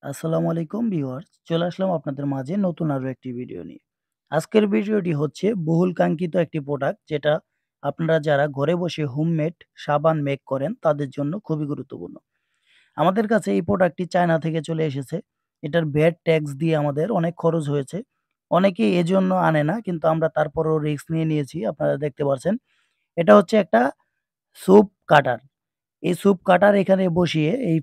আসসালামু আলাইকুম ভিউয়ার্স, চলে আসলাম আপনাদের মাঝে নতুন আরো একটি ভিডিও নিয়ে। আজকের ভিডিওটি হচ্ছে বহুল কাঙ্ক্ষিত একটি প্রোডাক্ট, যেটা আপনারা যারা ঘরে বসে হোমমেড সাবান মেক করেন তাদের জন্য খুবই গুরুত্বপূর্ণ। আমাদের কাছে এই প্রোডাক্টটি চায়না থেকে চলে এসেছে। এটার ভ্যাট ট্যাক্স দিয়ে আমাদের অনেক খরচ হয়েছে। অনেকেই এজন্য আনে না, কিন্তু আমরা তারপরেও রিস্ক নিয়ে নিয়েছি। আপনারা দেখতে পাচ্ছেন, এটা হচ্ছে একটা স্যুপ কাটার। এই স্যুপ কাটার এখানে বসিয়ে এই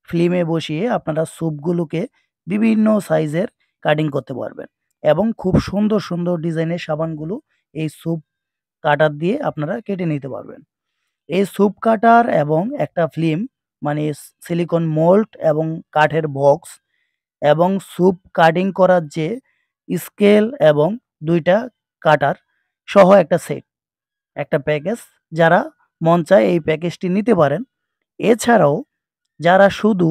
ফিল্মে বসিয়ে আপনারা স্যুপগুলোকে বিভিন্ন সাইজের কাটিং করতে পারবেন এবং খুব সুন্দর, সুন্দর ডিজাইনের সাবানগুলো এই স্যুপ কাটার দিয়ে আপনারা কেটে নিতে পারবেন। এই স্যুপ কাটার এবং একটা ফিল্ম, মানে সিলিকন মোল্ড এবং কাঠের বক্স এবং স্যুপ কাটিং করার যে স্কেল এবং ২ টা কাটার সহ একটা সেট, একটা প্যাকেজ। যারা মন চায় এই প্যাকেজটি নিতে পারেন। এছাড়াও যারা শুধু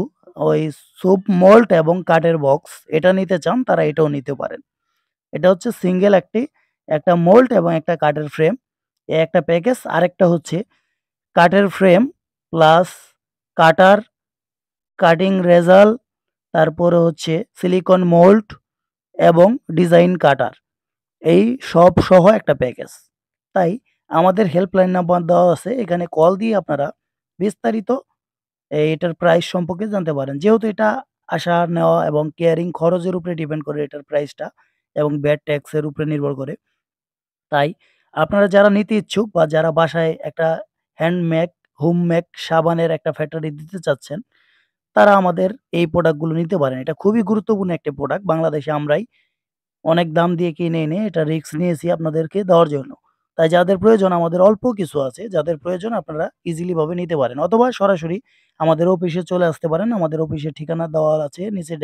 ওই স্যুপ মোল্ড এবং কাঠের বক্স এটা নিতে চান, তারা এটাও নিতে পারেন। এটা হচ্ছে সিঙ্গেল একটা মোল্ড এবং একটা কাঠের ফ্রেম, এই একটা প্যাকেজ। আরেকটা হচ্ছে কাঠের ফ্রেম প্লাস কাটার, কাটিং রেজাল, তারপরে হচ্ছে সিলিকন মোল্ড এবং ডিজাইন কাটার, এই সব সহ একটা প্যাকেজ। তাই আমাদের হেল্পলাইন নাম্বার দেওয়া আছে, এখানে কল দিয়ে আপনারা বিস্তারিত এটার প্রাইস সম্পর্কে জানতে পারেন। যেহেতু এটা আসা, নেওয়া এবং কেয়ারিং খরচের উপরে ডিপেন্ড করে এটার প্রাইসটা, এবং ভ্যাট ট্যাক্স এর উপরে নির্ভর করে। তাই আপনারা যারা নিতে ইচ্ছুক বা যারা বাসায় একটা হ্যান্ডমেক, হোমমেক সাবানের একটা ফ্যাক্টরি দিতে চাচ্ছেন, তারা আমাদের এই প্রোডাক্টগুলো নিতে পারেন। এটা খুবই গুরুত্বপূর্ণ একটি প্রোডাক্ট। বাংলাদেশে আমরাই অনেক দাম দিয়ে কিনে এনে এটা রিস্ক নিয়েছি আপনাদেরকে দেওয়ার জন্য। তাই যাদের প্রয়োজন, আমাদের অল্প কিছু আছে, যাদের প্রয়োজন আপনারা ইজিলি ভাবে নিতে পারেন, অথবা সরাসরি আমাদের অফিসে চলে আসতে পারেন। আমাদের অফিসের ঠিকানা দেওয়া আছে নিচে